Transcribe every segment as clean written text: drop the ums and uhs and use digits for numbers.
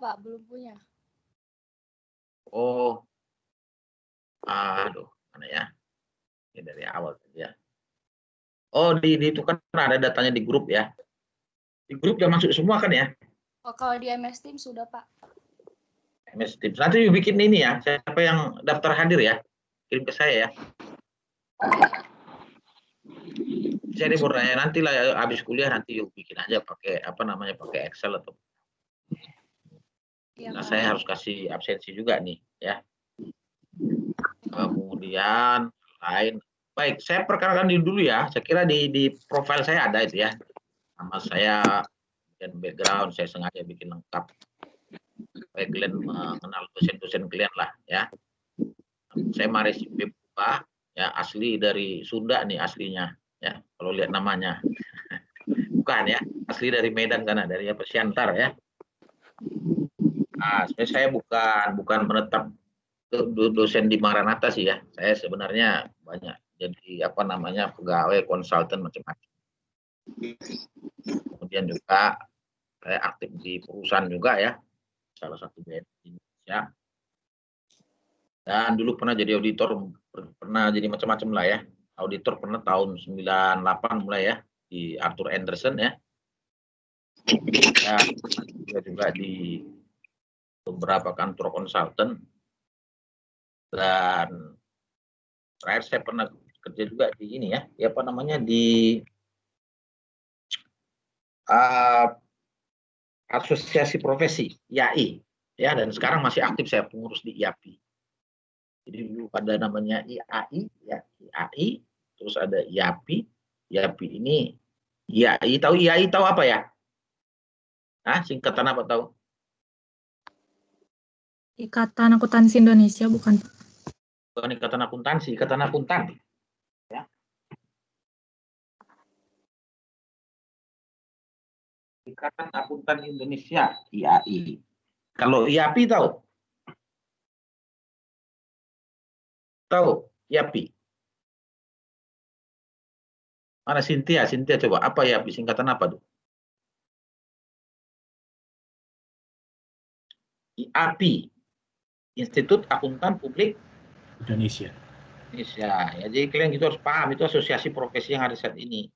Pak, belum punya. Oh, aduh, mana ya? Ini dari awal ya. Oh, di itu kan ada datanya di grup ya. Di grup udah masuk semua kan ya? Oh, kalau di MS Team sudah, Pak. MS Teams. Nanti bikin ini ya. Siapa yang daftar hadir ya? Kirim ke saya ya. Saya ya, nanti lah habis kuliah nanti yuk bikin aja pakai apa namanya pakai Excel atau. Ya, Nah, Pak. saya harus kasih absensi juga nih ya. Kemudian lain. Baik, saya perkenalkan dulu ya. Saya kira di profil saya ada itu ya. Nama saya dan background saya sengaja bikin lengkap. Supaya kalian mengenal dosen-dosen kalian lah ya. Saya Maris Pipa ya, asli dari Sunda nih aslinya ya. Kalau lihat namanya. Bukan ya, asli dari Medan karena dari apa Siantar ya. Nah, sebenarnya saya bukan menetap dosen di Maranatha sih ya. Saya sebenarnya banyak jadi apa namanya pegawai konsultan macam-macam. Kemudian juga saya aktif di perusahaan juga ya, salah satu BNI Indonesia. Dan dulu pernah jadi auditor, pernah jadi macam-macam lah ya. Auditor pernah tahun 98 mulai ya di Arthur Andersen ya. Ya juga di beberapa kantor konsultan. Dan terakhir saya pernah kerja juga di ini ya, apa namanya di asosiasi profesi IAI ya, dan sekarang masih aktif saya pengurus di IAPI. Jadi dulu ada namanya IAI ya, IAI, terus ada IAPI. IAPI ini IAI tahu apa ya? Nah, singkatan apa tahu? Ikatan Akuntansi Indonesia bukan Pak? Bukan Ikatan Akuntansi, Ikatan Akuntan. Ya. Ikatan Akuntan Indonesia, IAI. Kalau IAPI tahu? Tahu IAPI? Mana Cynthia? Cynthia coba, apa IAPI? Singkatan apa tuh? IAPI, Institut Akuntan Publik Indonesia. Ya, jadi kalian gitu harus paham itu asosiasi profesi yang ada saat ini.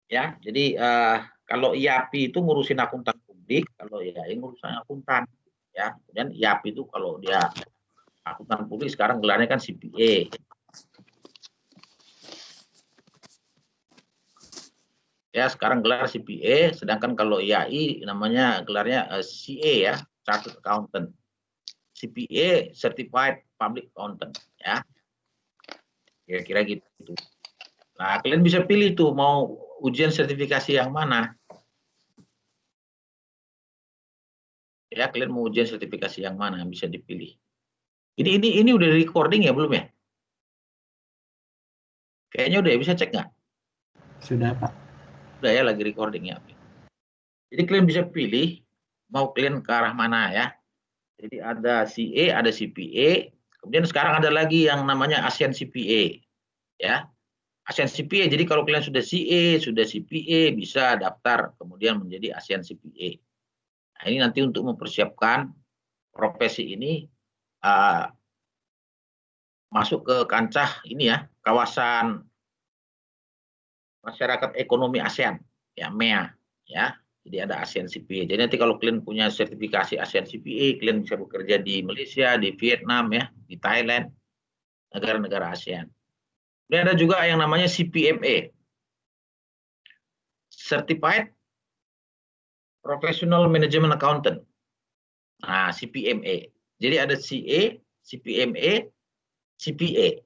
Ya, jadi kalau IAPI itu ngurusin akuntan publik, kalau IAI ngurusin akuntan. Ya, kemudian IAPI itu kalau dia akuntan publik sekarang gelarnya kan CPA. Ya, sekarang gelar CPA, sedangkan kalau IAI namanya gelarnya CA ya, Chartered Accountant. CPA, Certified Public Accountant, ya. Kira-kira gitu. Nah, kalian bisa pilih tuh mau ujian sertifikasi yang mana. Ya, kalian mau ujian sertifikasi yang mana bisa dipilih. Ini udah recording ya belum ya? Kayaknya udah ya, bisa cek nggak? Sudah Pak. Udah ya, lagi recording ya. Jadi kalian bisa pilih mau kalian ke arah mana ya. Jadi ada CA, ada CPA, kemudian sekarang ada lagi yang namanya ASEAN CPA. Ya. ASEAN CPA, jadi kalau kalian sudah CA, sudah CPA, bisa daftar kemudian menjadi ASEAN CPA. Nah, ini nanti untuk mempersiapkan profesi ini masuk ke kancah ini ya, kawasan masyarakat ekonomi ASEAN, ya MEA, ya. Jadi ada ASEAN CPA. Jadi nanti kalau kalian punya sertifikasi ASEAN CPA, kalian bisa bekerja di Malaysia, di Vietnam, ya, di Thailand, negara-negara ASEAN. Kemudian ada juga yang namanya CPMA, Certified Professional Management Accountant. Nah, CPMA. Jadi ada CA, CPMA, CPA.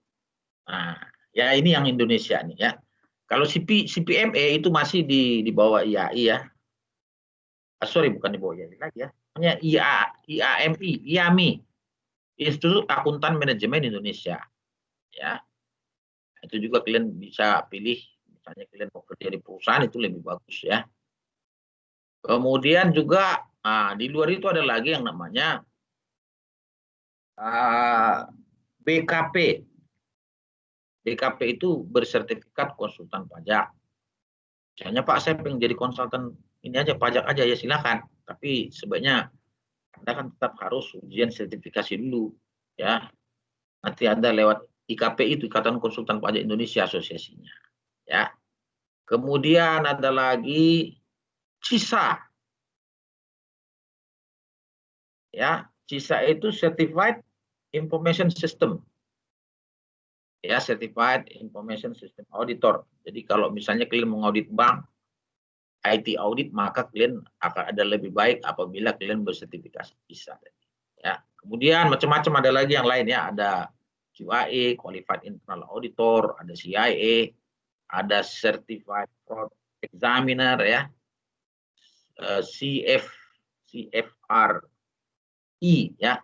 Nah, ya ini yang Indonesia nih ya. Kalau CPMA itu masih di bawah IAI ya. Sorry, bukan di bawah IAI lagi ya. Hanya IAMI, Institut Akuntan Manajemen Indonesia. Ya, itu juga kalian bisa pilih. Misalnya kalian mau kerja di perusahaan itu lebih bagus ya. Kemudian juga di luar itu ada lagi yang namanya BKP. BKP itu bersertifikat konsultan pajak. Misalnya Pak, saya pengen jadi konsultan ini aja pajak aja ya silakan. Tapi sebaiknya Anda kan tetap harus ujian sertifikasi dulu, ya. Nanti Anda lewat IKP itu, Ikatan Konsultan Pajak Indonesia asosiasinya, ya. Kemudian ada lagi CISA, ya. CISA itu Certified Information System, ya, Certified Information System Auditor. Jadi kalau misalnya kalian mengaudit bank, IT audit, maka kalian akan ada lebih baik apabila kalian bersertifikasi CISA. Ya. Kemudian macam-macam ada lagi yang lain, ya, ada QAE, Qualified Internal Auditor, ada CIA, ada Certified Fraud Examiner, ya, CFRI, ya,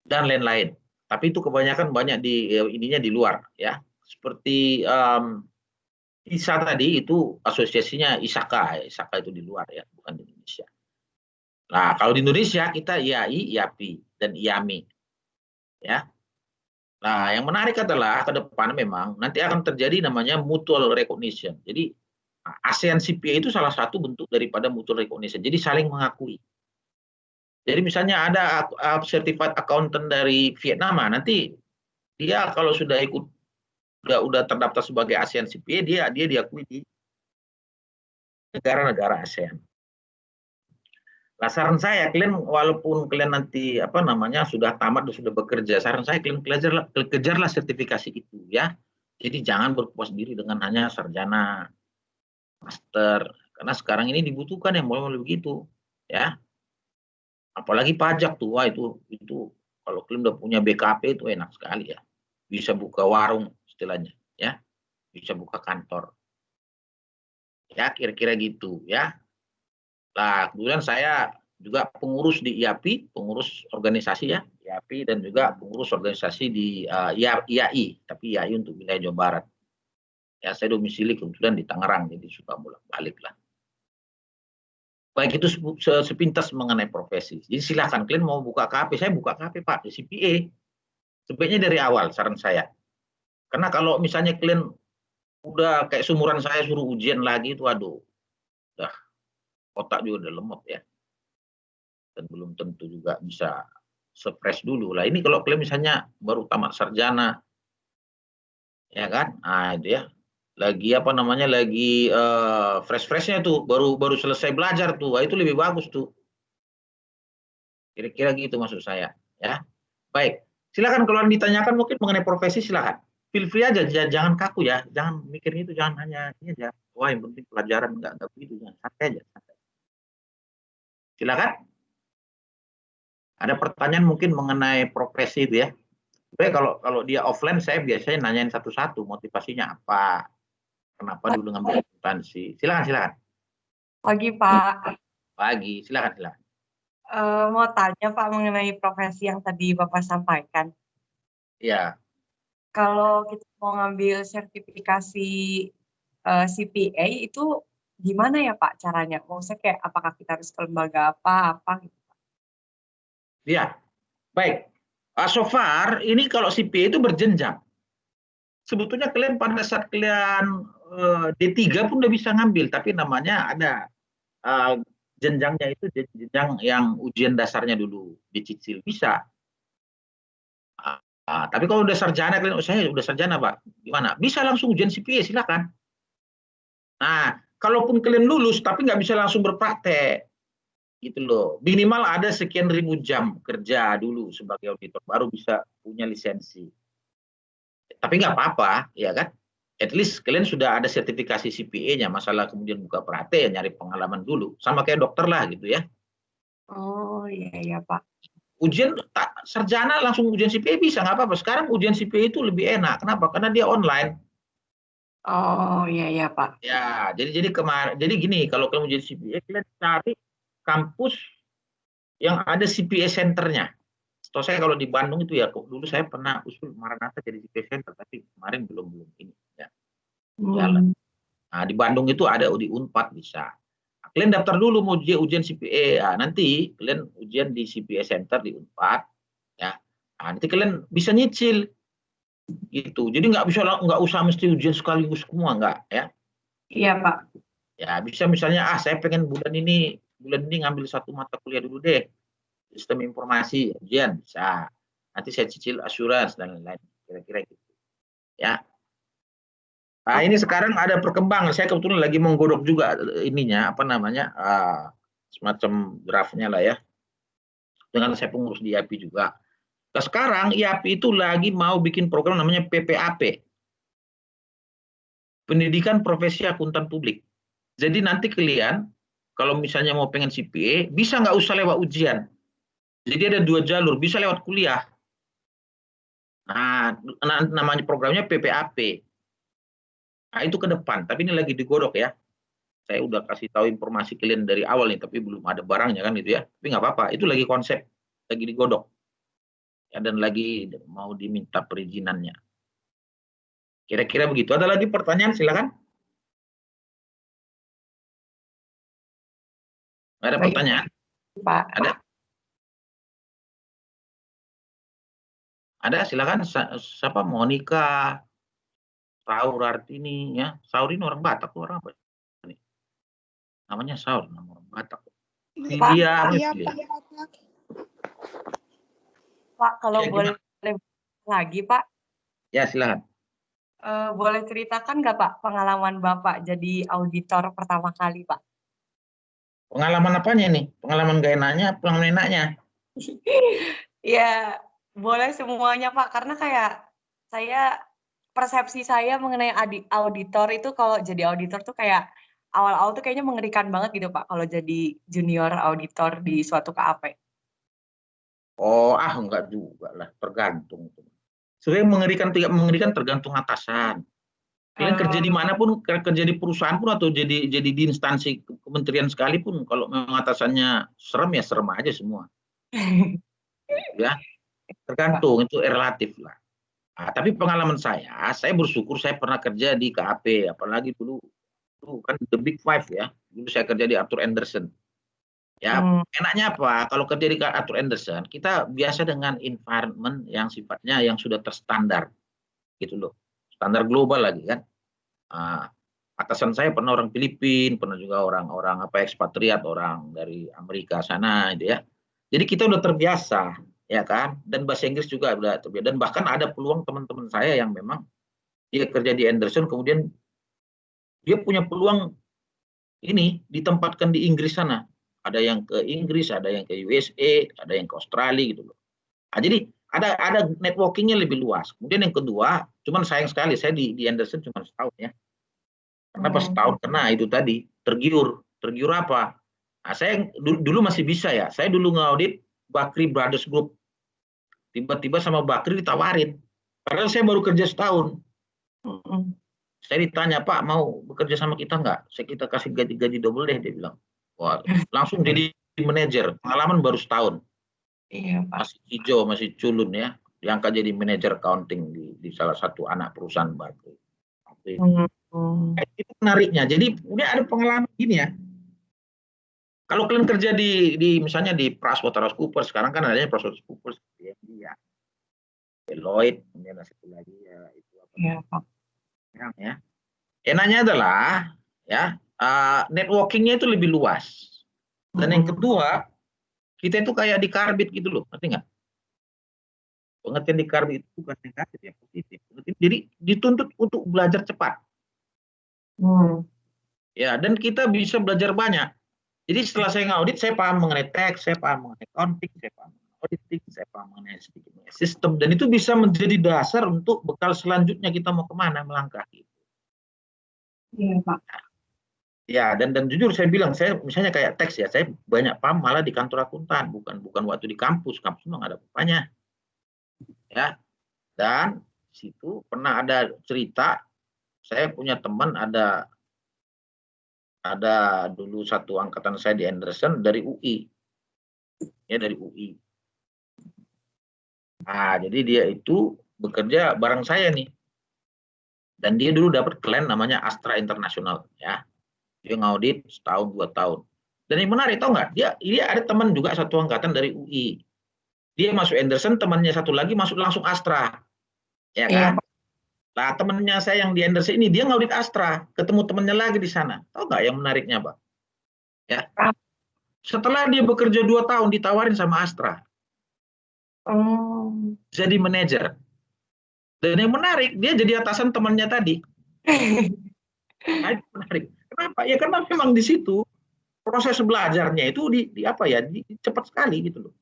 dan lain-lain. Tapi itu kebanyakan banyak di ininya di luar, ya. Seperti ISA tadi itu asosiasinya ISAKA, ya. ISAKA itu di luar, ya, bukan di Indonesia. Nah, kalau di Indonesia kita IAI, IAPI, dan IAMI, ya. Nah, yang menarik adalah ke depan memang nanti akan terjadi namanya mutual recognition. Jadi ASEAN CPA itu salah satu bentuk daripada mutual recognition. Jadi saling mengakui. Jadi misalnya ada certified accountant dari Vietnam, nanti dia kalau sudah ikut udah terdaftar sebagai ASEAN CPA, dia diakui di negara-negara ASEAN. Nah, saran saya, kalian walaupun kalian nanti sudah tamat dan sudah bekerja, saran saya kalian kejarlah sertifikasi itu, ya. Jadi jangan berpuas diri dengan hanya sarjana, master, karena sekarang ini dibutuhkan yang mulai begitu, ya. Apalagi pajak tuh, wah itu kalau kalian udah punya BKP itu enak sekali, ya. Bisa buka warung istilahnya, ya. Bisa buka kantor. Ya, kira-kira gitu, ya. Nah, kemudian saya juga pengurus di IAPI, pengurus organisasi, ya, IAPI, dan juga pengurus organisasi di IAI, tapi IAI untuk wilayah Jawa Barat. Ya, saya domisili kebetulan di Tangerang, jadi suka bolak-balik lah. Baik, itu sepintas mengenai profesi. Jadi silakan, kalian mau buka KP, saya buka KP, Pak, di CPA. Sebaiknya dari awal, saran saya. Karena kalau misalnya kalian udah kayak sumuran saya suruh ujian lagi, itu aduh, udah otak juga udah lemot, ya. Dan belum tentu juga bisa se-fresh dulu. Lah ini kalau kalian misalnya baru tamat sarjana, ya kan? Nah, itu, ya. Lagi lagi fresh-freshnya tuh, baru selesai belajar tuh. Wah, itu lebih bagus tuh. Kira-kira gitu maksud saya, ya. Baik. Silakan kalau ditanyakan mungkin mengenai profesi, silakan. Feel free aja, jangan kaku, ya. Jangan mikirnya itu, jangan hanya ini aja. Wah, yang penting pelajaran enggak begitu, jangan, santai aja, santai. Silakan. Ada pertanyaan mungkin mengenai profesi itu, ya. Sebenarnya kalau dia offline, saya biasanya nanyain satu-satu motivasinya apa, kenapa dulu ngambil akuntansi. Silakan. Pagi, Pak. Pagi, silakan. Mau tanya, Pak, mengenai profesi yang tadi Bapak sampaikan. Iya. Kalau kita mau ngambil sertifikasi CPA itu gimana ya, Pak, caranya? Maksudnya kayak apakah kita harus ke lembaga apa gitu? Iya, baik. So far ini kalau CPA itu berjenjang. Sebetulnya kalian pada saat kalian D3 pun udah bisa ngambil, tapi namanya ada jenjangnya itu jenjang yang ujian dasarnya dulu dicicil, bisa. Tapi kalau udah sarjana, kalian, saya udah sarjana, Pak, gimana? Bisa langsung ujian CPA, silakan. Nah, kalaupun kalian lulus tapi nggak bisa langsung berpraktek, gitu loh. Minimal ada sekian ribu jam kerja dulu sebagai auditor, baru bisa punya lisensi. Tapi nggak apa-apa, ya kan? At least kalian sudah ada sertifikasi CPA-nya, masalah kemudian buka praktek, ya nyari pengalaman dulu. Sama kayak dokter lah gitu, ya. Oh, iya, Pak. Ujian sarjana langsung ujian CPA bisa, nggak apa-apa. Sekarang ujian CPA itu lebih enak. Kenapa? Karena dia online. Oh, iya, Pak. Ya, jadi gini, kalau kalian ujian CPA, kalian cari kampus yang ada CPA Center-nya. Setahu saya kalau di Bandung itu, ya, dulu saya pernah usul Maranatha jadi CPA Center, tapi kemarin belum ini, ya. Jalan. Nah, di Bandung itu ada di Unpad bisa. Nah, kalian daftar dulu mau ujian CPA. Nah, nanti kalian ujian di CPA Center di Unpad, ya. Nah, nanti kalian bisa nyicil, gitu. Jadi nggak usah mesti ujian sekaligus semua, nggak, ya. Iya, Pak. Ya, bisa misalnya saya pengen bulan ini bulan ini ngambil satu mata kuliah dulu deh, sistem informasi, ujian bisa. Nanti saya cicil asuransi dan lain-lain, kira-kira gitu. Ya. Nah, ini sekarang ada perkembangan. Saya kebetulan lagi menggodok juga ininya, apa namanya, semacam draftnya lah ya. Dengan saya pengurus di IAPI juga. Nah, sekarang IAPI itu lagi mau bikin program namanya PPAP. Pendidikan Profesi Akuntan Publik. Jadi nanti kalian, kalau misalnya mau pengen CPA, bisa nggak usah lewat ujian. Jadi ada 2 jalur, bisa lewat kuliah. Nah, namanya programnya PPAP. Nah, itu ke depan, tapi ini lagi digodok ya. Saya udah kasih tahu informasi kalian dari awal nih, tapi belum ada barangnya kan itu ya. Tapi nggak apa-apa, itu lagi konsep, lagi digodok. Ya, dan lagi mau diminta perizinannya. Kira-kira begitu. Ada lagi pertanyaan, silakan. Ada pertanyaan? Pak. Ada, silakan. Siapa? Monica, Saur Artini ya. Saur ini orang Batak, orang apa? Namanya Saur, nama orang Batak. Filia, Pak, kalau Ya, boleh lagi Pak, ya silakan. boleh ceritakan nggak Pak pengalaman Bapak jadi auditor pertama kali Pak? Pengalaman apanya nih? Pengalaman gak enaknya, pengalaman enaknya? Ya, boleh semuanya Pak, karena kayak persepsi saya mengenai auditor itu kalau jadi auditor tuh kayak awal-awal tuh kayaknya mengerikan banget gitu Pak, kalau jadi junior auditor di suatu KAP. Oh, enggak juga lah, tergantung. Sebenarnya mengerikan tidak mengerikan tergantung atasan. Kalian kerja di mana pun, kerja di perusahaan pun atau jadi di instansi kementerian sekalipun, kalau memang atasannya serem ya serem aja semua. Ya, tergantung, itu relatif lah. Nah, tapi pengalaman saya bersyukur saya pernah kerja di KAP, apalagi dulu kan the big five ya. Dulu saya kerja di Arthur Andersen. Ya, enaknya apa? Kalau kerja di Arthur Andersen, kita biasa dengan environment yang sifatnya yang sudah terstandar, gitu loh. Standar global lagi kan. Atasan saya pernah orang Filipina, pernah juga orang-orang ekspatriat, orang dari Amerika sana, gitu ya. Jadi kita udah terbiasa, ya kan. Dan bahasa Inggris juga udah terbiasa. Dan bahkan ada peluang teman-teman saya yang memang dia kerja di Andersen, kemudian dia punya peluang ini ditempatkan di Inggris sana. Ada yang ke Inggris, ada yang ke USA, ada yang ke Australia gitu loh. Nah, jadi ada networkingnya lebih luas. Kemudian yang kedua, cuman sayang sekali saya di Andersen cuma setahun ya. Kenapa setahun? Karena itu tadi tergiur apa? Nah, saya dulu masih bisa ya. Saya dulu ngaudit Bakri Brothers Group. Tiba-tiba sama Bakri ditawarin. Padahal saya baru kerja setahun. Saya ditanya, Pak mau bekerja sama kita nggak? Kita kasih gaji double deh, dia bilang. Wah, langsung jadi manajer. Pengalaman baru setahun. Iya, Pak. Masih hijau, masih culun ya. Diangkat jadi manajer accounting di salah satu anak perusahaan Bakri. Itu menariknya. Jadi udah ada pengalaman gini ya. Kalau kalian kerja di misalnya di PricewaterhouseCoopers, sekarang kan adanya PricewaterhouseCoopers ya. Deloitte, kemudian ada satu lagi ya itu apa? Iya, Pak. Ya. Enaknya adalah ya networkingnya itu lebih luas. Dan yang kedua, kita itu kayak di karbit gitu loh, ngerti nggak? Pengertian di karbit itu bukan negatif ya, positif. Jadi dituntut untuk belajar cepat. Ya, dan kita bisa belajar banyak. Jadi setelah saya ngaudit, saya paham mengenai tax, saya paham mengenai accounting, saya paham mengenai auditing, saya paham mengenai sistem, dan itu bisa menjadi dasar untuk bekal selanjutnya kita mau kemana melangkah. Iya, Pak. Ya, dan jujur saya bilang, saya misalnya kayak tax ya, saya banyak paham malah di kantor akuntan, bukan waktu di kampus memang ada apa-apanya. Ya, dan situ pernah ada cerita, saya punya teman ada dulu satu angkatan saya di Andersen dari UI. Ya, dari UI. Nah, jadi dia itu bekerja bareng saya nih. Dan dia dulu dapat klien namanya Astra International ya. Dia ngaudit setahun 2 tahun. Dan yang menarik tau nggak? Dia ada teman juga satu angkatan dari UI. Dia masuk Andersen, temannya satu lagi masuk langsung Astra. Ya kan? Iya. Nah, temannya saya yang di Andersen ini dia ngaudit Astra, ketemu temannya lagi di sana. Tahu nggak yang menariknya, Pak? Ya. Setelah dia bekerja 2 tahun ditawarin sama Astra Oh. jadi manajer. Dan yang menarik dia jadi atasan temannya tadi. Nah, itu menarik. Kenapa? Ya karena memang di situ proses belajarnya itu cepat sekali gitu loh.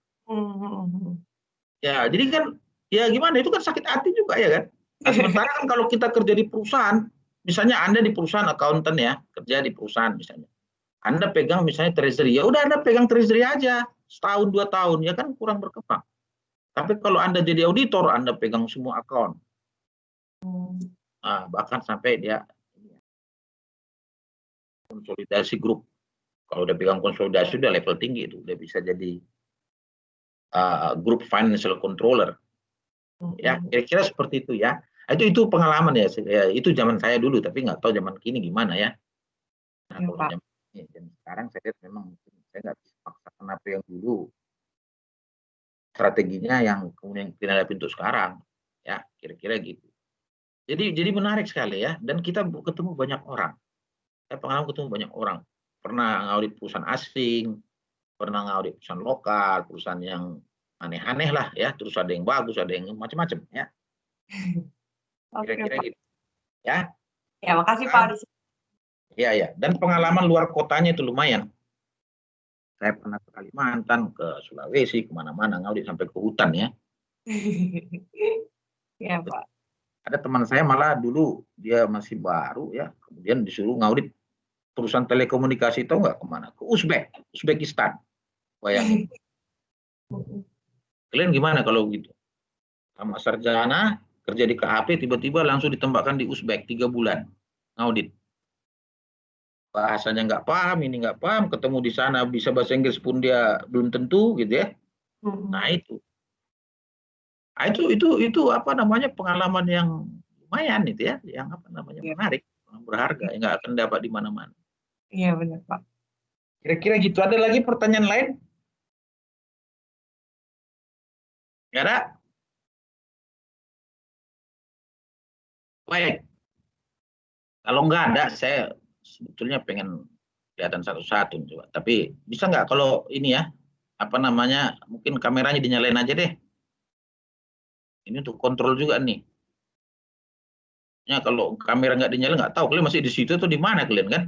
Ya, jadi kan ya gimana itu kan sakit hati juga ya kan. Nah, sementara kan kalau kita kerja di perusahaan, misalnya Anda di perusahaan akuntan ya, kerja di perusahaan misalnya. Anda pegang misalnya treasury, ya udah Anda pegang treasury aja setahun 2 tahun ya kan kurang berkembang. Tapi kalau Anda jadi auditor, Anda pegang semua akun. Nah, bahkan sampai dia konsolidasi grup. Kalau udah pegang konsolidasi udah level tinggi itu, udah bisa jadi grup financial controller. Ya, kira-kira seperti itu ya. Itu pengalaman ya, itu zaman saya dulu, tapi nggak tahu zaman kini gimana ya. Nah, Ya, kalau Pak. zaman ini, dan sekarang saya lihat memang saya nggak bisa paksakan apa yang dulu strateginya yang kemudian kita hadapi untuk sekarang, ya kira-kira gitu. Jadi menarik sekali ya, dan kita ketemu banyak orang. Saya pengalaman ketemu banyak orang. Pernah ngaudit perusahaan asing, pernah ngaudit perusahaan lokal, perusahaan yang aneh-aneh lah ya, terus ada yang bagus, ada yang macam-macam ya. Oke, Kira-kira Pak. gitu. Ya. Ya, makasih Pak. Iya. Dan pengalaman luar kotanya itu lumayan. Saya pernah ke Kalimantan, ke Sulawesi, kemana-mana ngaudit sampai ke hutan ya. Ya, Pak. Ada teman saya malah dulu dia masih baru ya, kemudian disuruh ngaudit perusahaan telekomunikasi, tahu nggak kemana? Ke Uzbekistan. Bayangin. Kalian gimana kalau gitu? Sama sarjana kerja di KHP tiba-tiba langsung ditembakkan di Uzbek 3 bulan ngaudit. Bahasanya nggak paham, ini nggak paham, ketemu di sana bisa bahasa Inggris pun dia belum tentu gitu ya. Nah itu apa namanya pengalaman yang lumayan itu ya, yang apa namanya menarik, berharga, yang nggak akan dapat di mana-mana. Iya benar Pak. Kira-kira gitu. Ada lagi pertanyaan lain? Nggak ada? Baik. Kalau nggak ada, saya sebetulnya pengen kelihatan satu-satu coba. Tapi bisa nggak kalau ini ya, apa namanya, mungkin kameranya dinyalain aja deh. Ini untuk kontrol juga nih. Ya kalau kamera nggak dinyalain nggak tahu kalian masih di situ atau di mana kalian kan?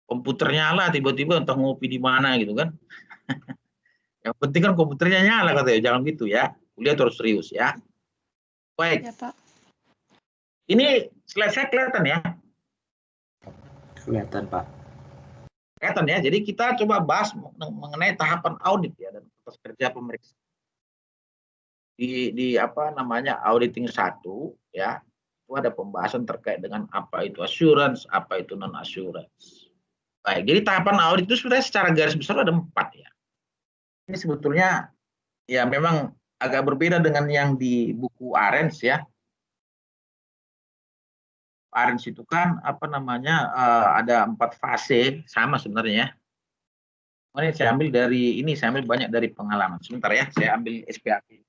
Komputer nyala tiba-tiba entah ngopi di mana gitu kan? Yang penting kan komputernya nyala katanya, jangan gitu ya. Kuliah terus serius ya. Baik. Ya, Pak. Ini slide saya kelihatan ya? Kelihatan, Pak. Kelihatan ya. Jadi kita coba bahas mengenai tahapan audit ya dan proses kerja pemeriksa. Di apa namanya auditing 1 ya, itu ada pembahasan terkait dengan apa itu assurance, apa itu non assurance. Baik, jadi tahapan audit itu sebenarnya secara garis besar ada 4 ya. Ini sebetulnya ya memang agak berbeda dengan yang di buku Arens ya. Arens itu kan apa namanya ada 4 fase sama sebenarnya. Ini saya ambil dari ini, saya ambil banyak dari pengalaman. Sebentar ya, saya ambil SPAP.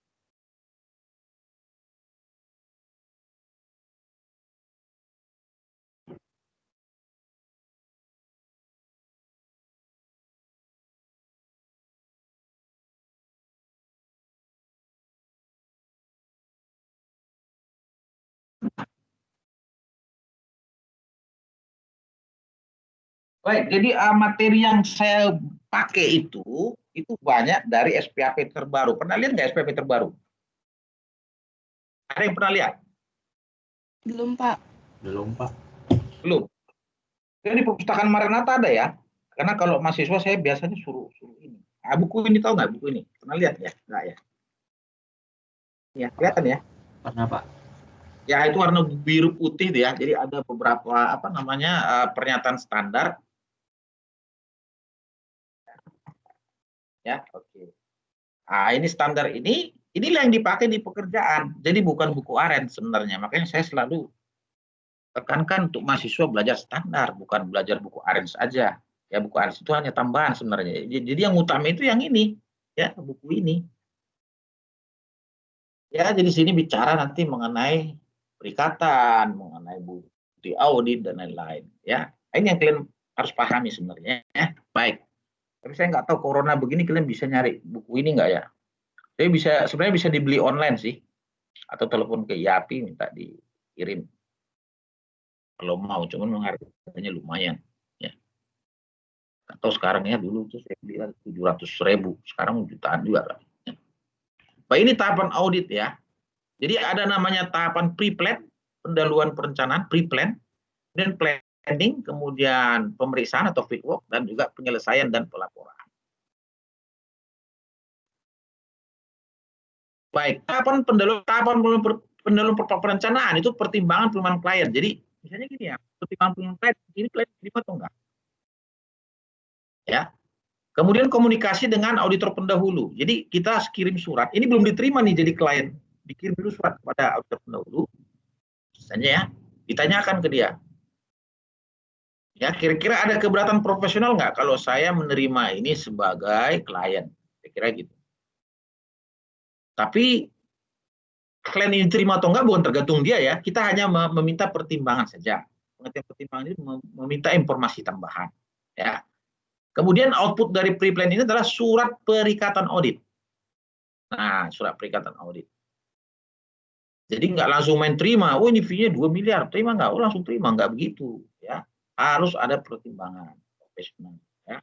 Baik, jadi materi yang saya pakai itu banyak dari SPAP terbaru. Pernah lihat nggak SPAP terbaru? Ada yang pernah lihat? Belum, Pak. Belum, Pak. Belum. Jadi di perpustakaan Maranatha ada ya. Karena kalau mahasiswa saya biasanya suruh ini. Nah, buku ini tahu nggak buku ini? Pernah lihat ya? Nggak ya? Ya, kelihatan ya? Pernah, Pak. Ya, itu warna biru putih ya. Jadi ada beberapa apa namanya pernyataan standar. Ya, oke. Nah, ini standar inilah yang dipakai di pekerjaan. Jadi bukan buku Arens sebenarnya. Makanya saya selalu tekankan untuk mahasiswa belajar standar, bukan belajar buku Arens aja. Ya, buku Arens itu hanya tambahan sebenarnya. Jadi yang utama itu yang ini, ya, buku ini. Ya, jadi sini bicara nanti mengenai perikatan, mengenai bukti audit dan lain-lain. Ya, ini yang kalian harus pahami sebenarnya. Ya. Baik. Tapi saya nggak tahu corona begini kalian bisa nyari buku ini nggak ya? Saya sebenarnya bisa dibeli online sih, atau telepon ke IAPI minta dikirim. Kalau mau, cuman harganya lumayan. Ya. Atau sekarang ya, dulu tuh saya beli 700.000, sekarang jutaan juga. Ya. Nah, ini tahapan audit ya. Jadi ada namanya tahapan pre-plan, pendahuluan perencanaan, pre-plan, dan planning, kemudian pemeriksaan atau field work, dan juga penyelesaian dan pelaporan. Baik, tahapan pendahuluan perencanaan itu pertimbangan penerimaan klien. Jadi misalnya gini ya, pertimbangan penerimaan klien, ini klien terima atau enggak? Ya. Kemudian komunikasi dengan auditor pendahulu. Jadi kita kirim surat, ini belum diterima nih jadi klien, dikirim dulu surat kepada auditor pendahulu. Misalnya ya, ditanyakan ke dia. Ya, kira-kira ada keberatan profesional nggak kalau saya menerima ini sebagai klien? Kira-kira gitu. Tapi klien ini terima atau enggak bukan tergantung dia ya. Kita hanya meminta pertimbangan saja. Pengertian pertimbangan ini meminta informasi tambahan. Ya. Kemudian output dari pre-plan ini adalah surat perikatan audit. Nah, surat perikatan audit. Jadi nggak langsung main terima. Oh ini fee-nya 2 miliar. Terima nggak? Oh langsung terima. Nggak begitu. Ya. Harus ada pertimbangan profesional. Ya.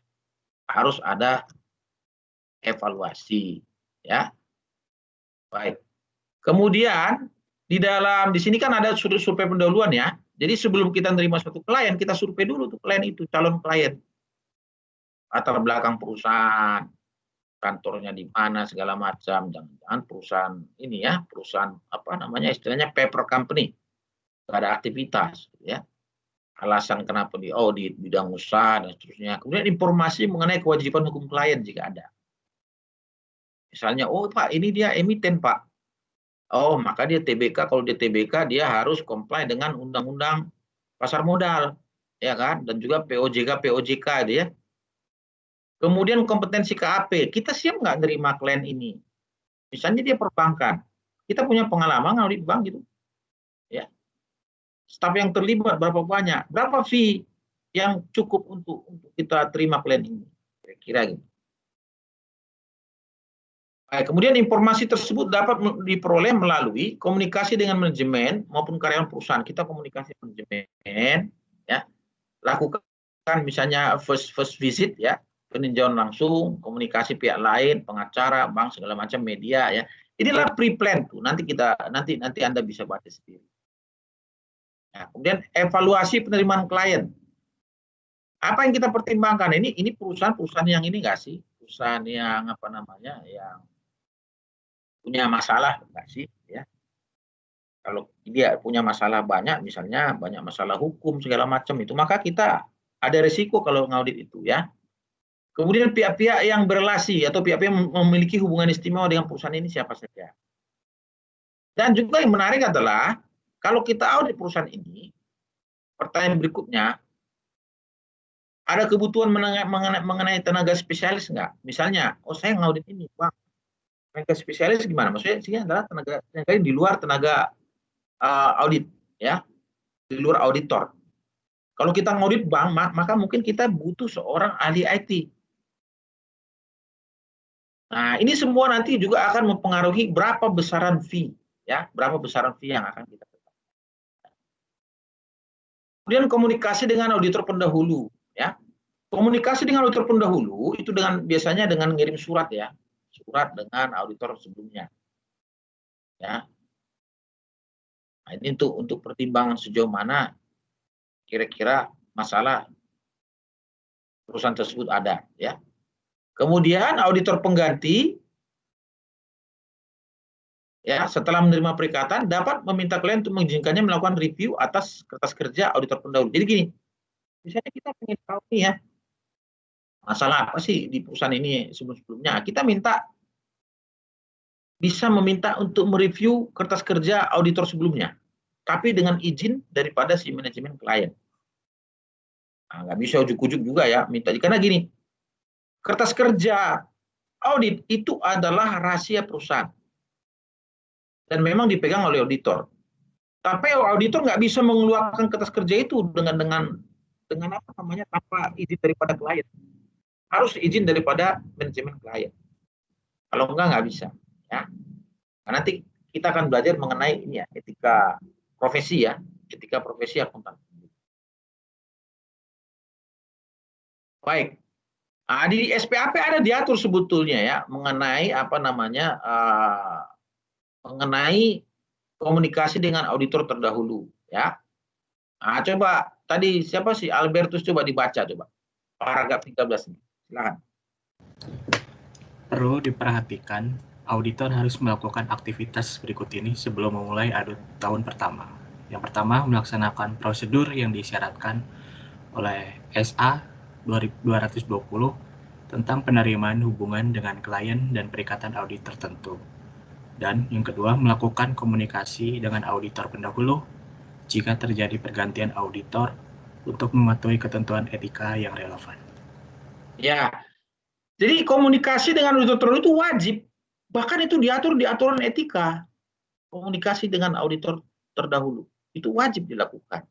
Harus ada evaluasi. Ya. Baik. Kemudian di sini kan ada survei pendahuluan ya. Jadi sebelum kita menerima suatu klien, kita survei dulu tuh klien itu, calon klien. Latar belakang perusahaan, kantornya di mana segala macam, jangan perusahaan ini ya, perusahaan apa namanya istilahnya paper company. Nggak ada aktivitas ya. Alasan kenapa diaudit, bidang usaha dan seterusnya. Kemudian informasi mengenai kewajiban hukum klien jika ada. Misalnya, oh Pak, ini dia emiten Pak. Oh, maka dia TBK, kalau dia TBK dia harus comply dengan undang-undang pasar modal, ya kan? Dan juga POJK dia. Kemudian kompetensi KAP, kita siap nggak nerima klien ini? Misalnya dia perbankan, kita punya pengalaman audit bank gitu, ya. Staf yang terlibat berapa banyak, berapa fee yang cukup untuk kita terima klien ini, kira-kira gitu. Kemudian informasi tersebut dapat diperoleh melalui komunikasi dengan manajemen maupun karyawan perusahaan. Kita komunikasi manajemen, ya, lakukan misalnya first visit, ya, peninjauan langsung, komunikasi pihak lain, pengacara, bank segala macam media, ya. Inilah pre-plan tuh. Nanti Anda bisa baca sendiri. Nah, kemudian evaluasi penerimaan klien. Apa yang kita pertimbangkan? Ini perusahaan yang ini nggak sih? Perusahaan yang apa namanya? Yang punya masalah enggak sih ya, kalau dia punya masalah banyak, misalnya banyak masalah hukum segala macam itu, maka kita ada risiko kalau ngaudit itu ya. Kemudian pihak-pihak yang berelasi atau pihak-pihak yang memiliki hubungan istimewa dengan perusahaan ini siapa saja. Dan juga yang menarik adalah kalau kita audit perusahaan ini, pertanyaan berikutnya, ada kebutuhan mengenai tenaga spesialis enggak? Misalnya, oh saya ngaudit ini Bang, tenaga spesialis gimana? Maksudnya sih adalah tenaga di luar tenaga audit, ya, di luar auditor. Kalau kita ngaudit bank, maka mungkin kita butuh seorang ahli IT. Nah, ini semua nanti juga akan mempengaruhi berapa besaran fee, ya, berapa besaran fee yang akan kita tetapkan. Kemudian komunikasi dengan auditor pendahulu, ya. Komunikasi dengan auditor pendahulu itu biasanya dengan ngirim surat ya. Surat dengan auditor sebelumnya, ya. Nah, ini untuk pertimbangan sejauh mana kira-kira masalah perusahaan tersebut ada, ya. Kemudian auditor pengganti, ya, setelah menerima perikatan dapat meminta klien untuk mengizinkannya melakukan review atas kertas kerja auditor pendahulu. Jadi gini, misalnya kita ingin tahu nih ya, masalah apa sih di perusahaan ini sebelumnya? Kita bisa meminta untuk mereview kertas kerja auditor sebelumnya, tapi dengan izin daripada si manajemen klien. Nah, nggak bisa ujuk-ujuk juga ya, minta. Karena gini, kertas kerja audit itu adalah rahasia perusahaan dan memang dipegang oleh auditor. Tapi auditor nggak bisa mengeluarkan kertas kerja itu dengan apa namanya tanpa izin daripada klien. harus izin daripada manajemen klien. Kalau nggak bisa. Ya. Nah, nanti kita akan belajar mengenai ini ya, etika profesi ya, etika profesi akuntan. Baik. Nah, di SPAP ada diatur sebetulnya ya mengenai apa namanya mengenai komunikasi dengan auditor terdahulu ya. Nah, coba tadi siapa sih Albertus, coba dibaca coba paragraf 13 ini. Silakan. Perlu diperhatikan, auditor harus melakukan aktivitas berikut ini sebelum memulai audit tahun pertama. Yang pertama, melaksanakan prosedur yang disyaratkan oleh SA 220 tentang penerimaan hubungan dengan klien dan perikatan audit tertentu. Dan yang kedua, melakukan komunikasi dengan auditor pendahulu jika terjadi pergantian auditor untuk mematuhi ketentuan etika yang relevan. Ya, jadi komunikasi dengan auditor itu wajib, bahkan itu diatur di aturan etika. Komunikasi dengan auditor terdahulu itu wajib dilakukan.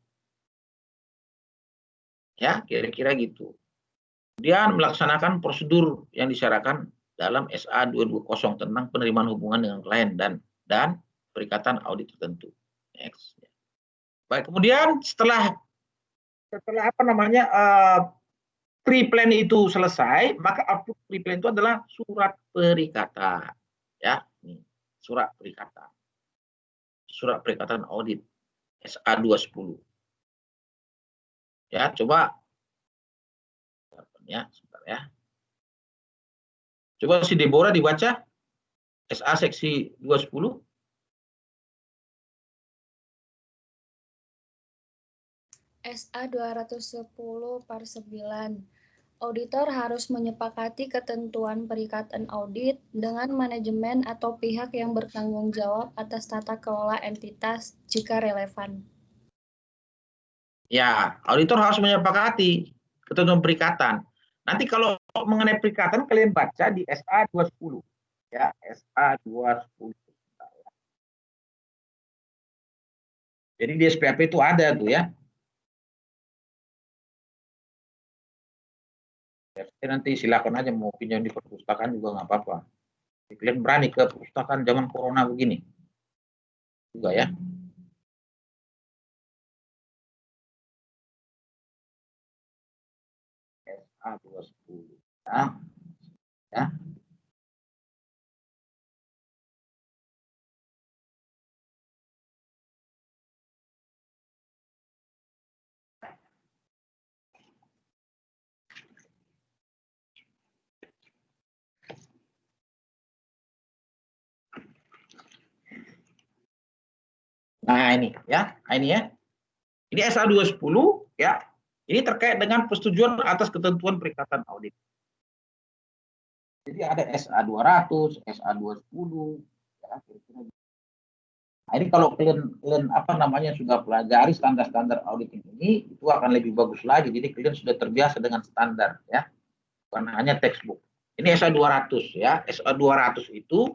Ya, kira-kira gitu. Kemudian melaksanakan prosedur yang disyaratkan dalam SA 220 tentang penerimaan hubungan dengan klien dan perikatan audit tertentu. Next. Baik, kemudian setelah apa namanya pre-plan itu selesai, maka output pre-plan itu adalah surat perikatan. Ya, ini surat perikatan. Surat perikatan audit SA 210. Ya, coba ya, sebentar ya. Coba si Deborah dibaca SA seksi 210. SA 210 par 9. Auditor harus menyepakati ketentuan perikatan audit dengan manajemen atau pihak yang bertanggung jawab atas tata kelola entitas jika relevan. Ya, auditor harus menyepakati ketentuan perikatan. Nanti kalau mengenai perikatan kalian baca di SA 210. Ya, SA 210. Jadi di SPAP itu ada tuh ya. Nanti silakan aja mau pinjam di perpustakaan juga nggak apa-apa. Kalian berani ke perpustakaan zaman corona begini juga ya. SA 210 ya. Nah ini ya, ini ya. Ini SA 210 ya. Ini terkait dengan persetujuan atas ketentuan perikatan audit. Jadi ada SA 200, SA 210 ya, kira-kira. Nah, ini kalau kalian apa namanya sudah pelajari standar-standar auditing ini, itu akan lebih bagus lagi. Jadi kalian sudah terbiasa dengan standar ya. Bukan hanya textbook. Ini SA 200 ya. SA 200 itu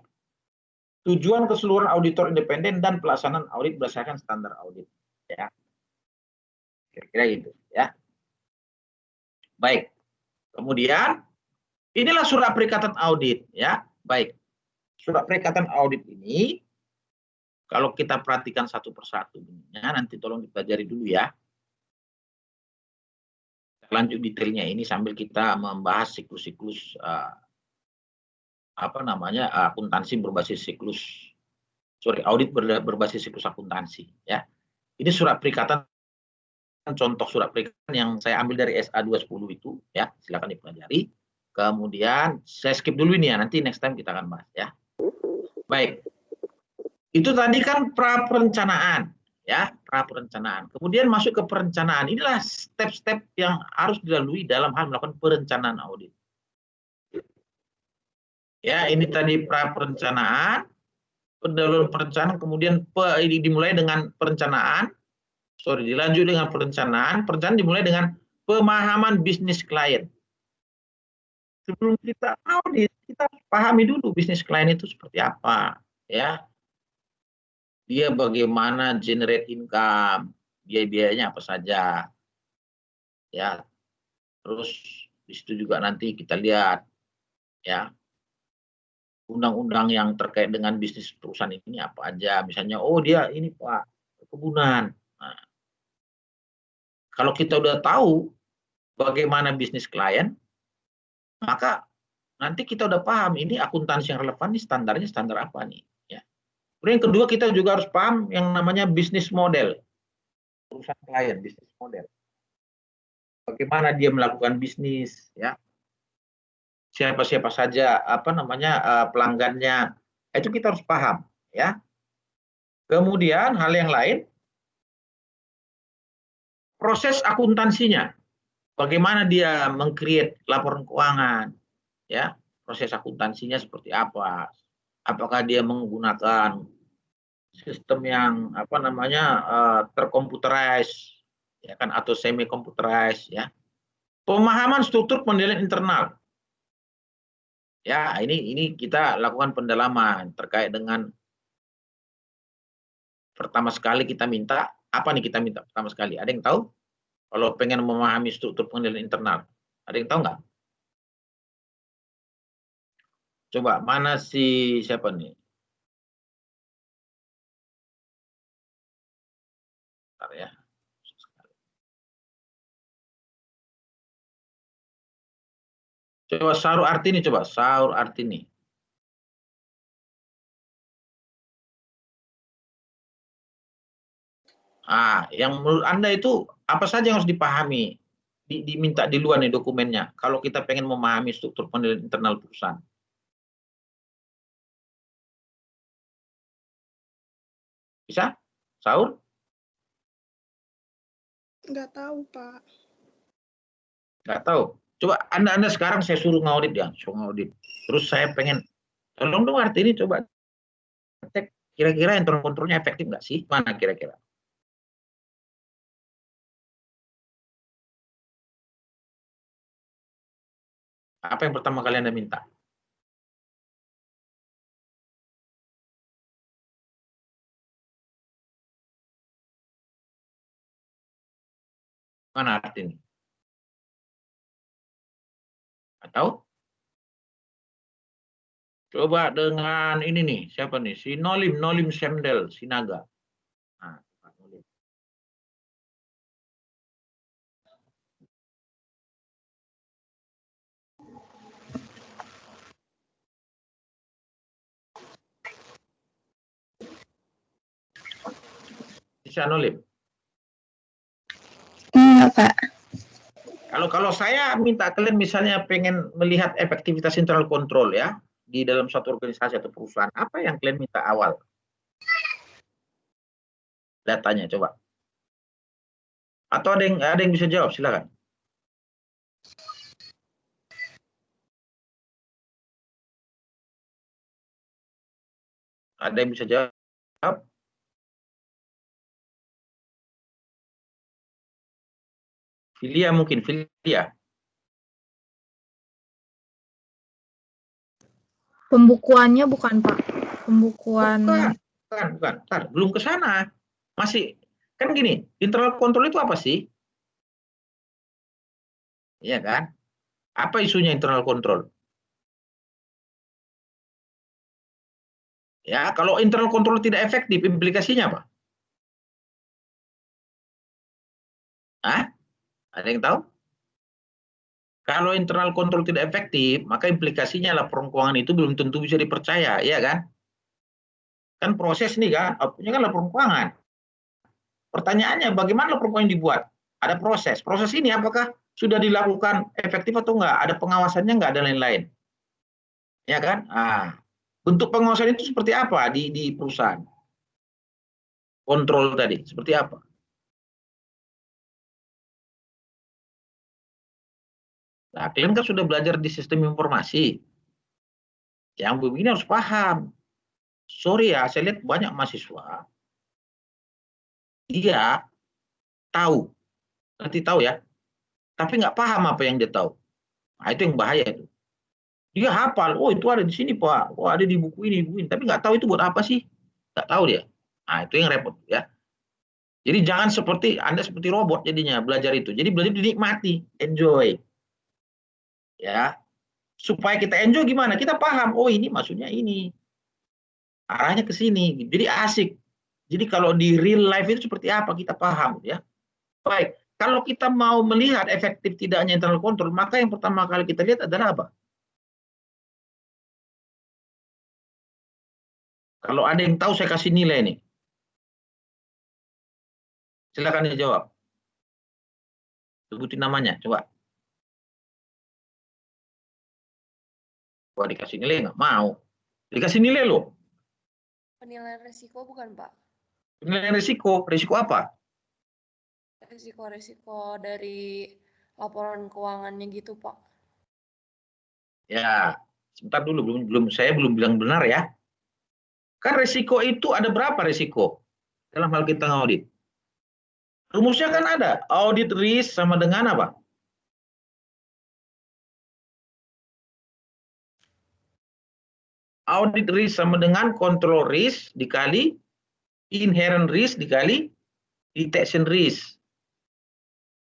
tujuan keseluruhan auditor independen dan pelaksanaan audit berdasarkan standar audit ya. Kira-kira gitu ya. Baik. Kemudian inilah surat perikatan audit ya. Baik. Surat perikatan audit ini kalau kita perhatikan satu persatu nanti tolong dipelajari dulu ya. Lanjut detailnya ini sambil kita membahas siklus-siklus apa namanya akuntansi berbasis siklus. Audit berbasis siklus akuntansi ya. Ini surat perikatan, contoh surat perikatan yang saya ambil dari SA 210 itu ya, silakan dipelajari. Kemudian saya skip dulu ini ya, nanti next time kita akan bahas ya. Baik. Itu tadi kan pra perencanaan ya, pra perencanaan. Kemudian masuk ke perencanaan. Inilah step-step yang harus dilalui dalam hal melakukan perencanaan audit. Ya, ini tadi pra perencanaan, pendahuluan perencanaan, kemudian ini dimulai dengan perencanaan. Dilanjut dengan perencanaan. Perencanaan dimulai dengan pemahaman bisnis klien. Sebelum kita audit, kita pahami dulu bisnis klien itu seperti apa, ya. Dia bagaimana generate income, biaya-biayanya apa saja, ya. Terus Di situ juga nanti kita lihat ya undang-undang yang terkait dengan bisnis perusahaan ini apa aja. Misalnya, oh dia ini Pak perkebunan. Nah, kalau kita udah tahu bagaimana bisnis klien, maka nanti kita udah paham ini akuntansi yang relevan nih standarnya standar apa nih. Ya. Kemudian yang kedua kita juga harus paham yang namanya bisnis model. Perusahaan klien, bisnis model. Bagaimana dia melakukan bisnis, ya. Siapa-siapa saja pelanggannya, itu kita harus paham, ya. Kemudian hal yang lain, proses akuntansinya, bagaimana dia meng-create laporan keuangan, ya, proses akuntansinya seperti apa, apakah dia menggunakan sistem yang terkomputerized, ya kan, atau semi computerized, ya. Pemahaman struktur penilaian internal. Ya, ini kita lakukan pendalaman terkait dengan pertama sekali kita minta, apa nih kita minta pertama sekali? Ada yang tahu? Kalau pengen memahami struktur penilaian internal, ada yang tahu nggak? Coba, mana siapa nih? Bentar ya. Coba Saur Artini, coba Saur Artini. Yang menurut Anda itu apa saja yang harus dipahami, diminta di luar nih dokumennya, kalau kita pengen memahami struktur penilaian internal perusahaan. Bisa? Saur? Nggak tahu, Pak. Nggak tahu. Coba Anda sekarang saya suruh ngaudit ya, Terus saya pengen, tolong dong Artini coba cek kira-kira internal kontrolnya efektif nggak sih? Mana kira-kira? Apa yang pertama kali Anda minta? Mana Artini? Atau? Coba dengan ini nih, siapa nih? Si Nolim Semdel, Sinaga. Nah, Nolim. Bisa Nolim? Enggak, Pak. Kalau saya minta kalian misalnya pengen melihat efektivitas internal control ya di dalam suatu organisasi atau perusahaan, apa yang kalian minta awal? Datanya coba. Atau ada yang bisa jawab, silakan. Ada yang bisa jawab? Filia mungkin, Filia. Pembukuannya bukan, Pak. Pembukuan. Bukan. Bentar, belum ke sana. Masih, kan gini, internal control itu apa sih? Iya kan? Apa isunya internal control? Ya, kalau internal control tidak efektif, implikasinya apa? Ada yang tahu? Kalau internal control tidak efektif, maka implikasinya laporan keuangan itu belum tentu bisa dipercaya, ya kan? Kan proses nih kan, outputnya kan laporan keuangan. Pertanyaannya, bagaimana laporan keuangan dibuat? Ada proses. Proses ini apakah sudah dilakukan efektif atau enggak? Ada pengawasannya enggak, dan lain-lain. Ya kan? Bentuk pengawasan itu seperti apa di perusahaan? Kontrol tadi, seperti apa? Nah, kalian kan sudah belajar di sistem informasi. Yang begini harus paham. Sorry ya, saya lihat banyak mahasiswa. Dia tahu, nanti tahu ya, tapi nggak paham apa yang dia tahu. Nah, itu yang bahaya itu. Dia hafal, oh itu ada di sini Pak, oh ada di buku ini, tapi nggak tahu itu buat apa sih, nggak tahu dia. Nah itu yang repot ya. Jadi jangan Anda seperti robot jadinya belajar itu. Jadi belajar dinikmati, enjoy. Ya, supaya kita enjoy gimana? Kita paham, oh ini maksudnya ini. Arahnya ke sini. Jadi asik. Jadi kalau di real life itu seperti apa kita paham ya. Baik, kalau kita mau melihat efektif tidaknya internal control, maka yang pertama kali kita lihat adalah apa? Kalau ada yang tahu saya kasih nilai nih. Silakan dijawab. Sebutin namanya, coba. Wah, dikasih nilai nggak mau. Dikasih nilai loh. Penilaian risiko bukan, Pak? Penilaian risiko. Risiko apa? Risiko-risiko dari laporan keuangannya gitu, Pak. Ya, sebentar dulu, saya belum bilang benar ya. Kan risiko itu ada berapa risiko dalam hal kita ngaudit? Rumusnya kan ada, audit risk sama dengan apa? Audit risk sama dengan control risk dikali inherent risk dikali detection risk.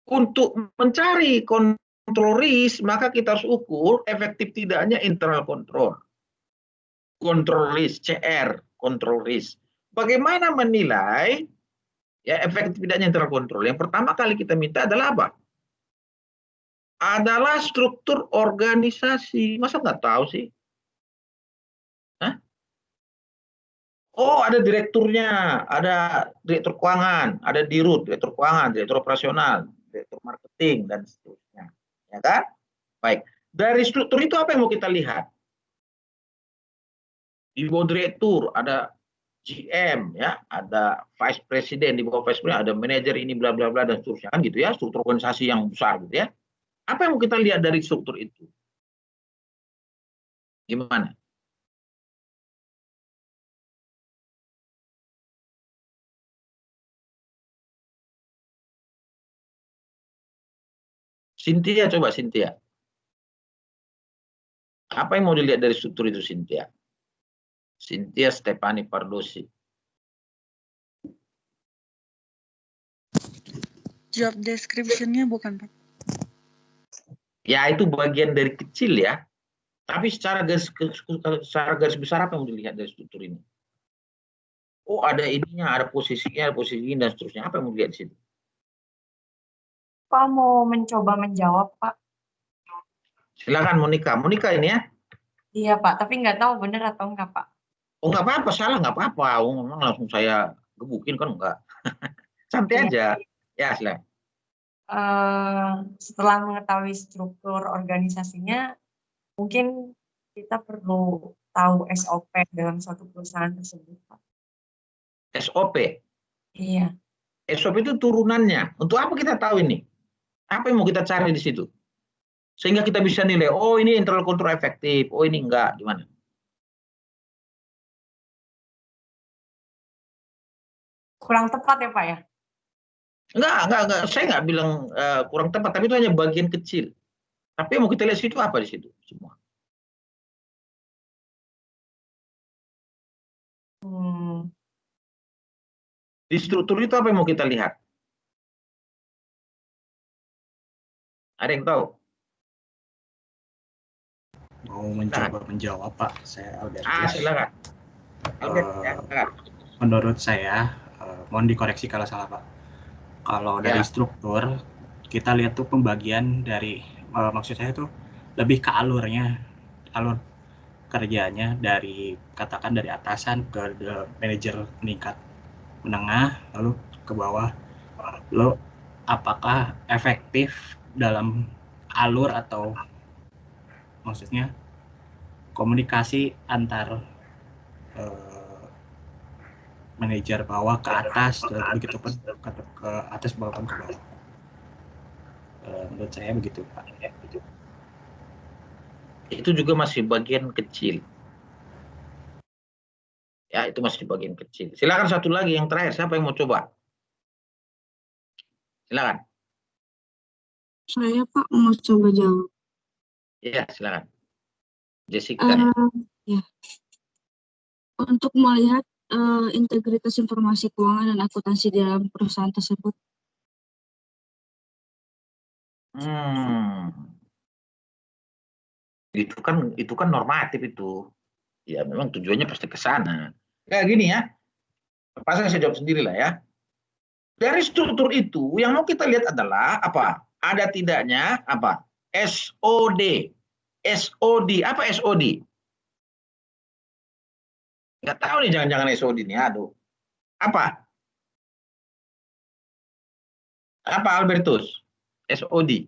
Untuk mencari control risk, maka kita harus ukur efektif tidaknya internal control. Control risk, CR, control risk. Bagaimana menilai ya efektif tidaknya internal control? Yang pertama kali kita minta adalah apa? Adalah struktur organisasi. Masa nggak tahu sih? Hah? Oh, ada direkturnya, ada direktur keuangan, ada dirut, direktur keuangan, direktur operasional, direktur marketing, dan seterusnya. Ya kan? Baik. Dari struktur itu apa yang mau kita lihat? Di bawah direktur ada GM, ya, ada vice president, di bawah vice president ada manajer ini, bla bla bla, dan seterusnya. Kan gitu ya, struktur organisasi yang besar gitu ya. Apa yang mau kita lihat dari struktur itu? Gimana? Cynthia, coba Cynthia. Apa yang mau dilihat dari struktur itu, Cynthia? Cynthia Stefani Pardosi. Job description-nya bukan, Pak? Ya, itu bagian dari kecil ya. Tapi secara garis besar apa yang mau dilihat dari struktur ini? Oh, ada ininya, ada posisinya, posisi ini, dan seterusnya. Apa yang mau dilihat di situ? Pak mau mencoba menjawab, Pak. Silakan Monica. Monica ini ya. Iya, Pak. Tapi nggak tahu benar atau enggak, Pak. Oh, nggak apa-apa, salah nggak apa-apa. Oh, memang langsung saya gebukin kan enggak. Santai aja. Ya, silakan. Setelah mengetahui struktur organisasinya, mungkin kita perlu tahu SOP dalam suatu perusahaan tersebut, Pak. SOP. Iya. SOP itu turunannya. Untuk apa kita tahu ini? Apa yang mau kita cari di situ? Sehingga kita bisa nilai, oh ini internal control efektif, oh ini enggak, gimana? Kurang tepat ya, Pak ya? Enggak. Saya nggak bilang kurang tepat, tapi itu hanya bagian kecil. Tapi yang mau kita lihat situ apa di situ semua? Di struktur itu apa yang mau kita lihat? Ada yang tahu? Mau mencoba menjawab, Pak. Saya Albertus. Silakan. Menurut saya, mohon dikoreksi kalau salah, Pak. Kalau dari struktur, kita lihat tuh pembagian dari, maksud saya tuh lebih ke alurnya, alur kerjanya dari, katakan dari atasan ke manajer meningkat menengah, lalu ke bawah. Lalu apakah efektif dalam alur atau maksudnya komunikasi antar manajer bawah ke atas, begitu pun ke atas bawah ke bawah. Menurut saya begitu, Pak. Itu juga masih bagian kecil. Ya, itu masih bagian kecil. Silakan satu lagi yang terakhir, siapa yang mau coba? Silakan. Saya, Pak, mau coba jawab. Ya, silakan. Jessica. Ya. Untuk melihat integritas informasi keuangan dan akuntansi dalam perusahaan tersebut. Itu kan normatif itu. Ya memang tujuannya pasti ke sana. Kayak gini ya. Pasang saya jawab sendiri lah ya. Dari struktur itu yang mau kita lihat adalah apa? Ada tidaknya apa? SOD. SOD. Apa SOD? Nggak tahu nih, jangan-jangan SOD nih. Aduh. Apa? Apa Albertus? SOD.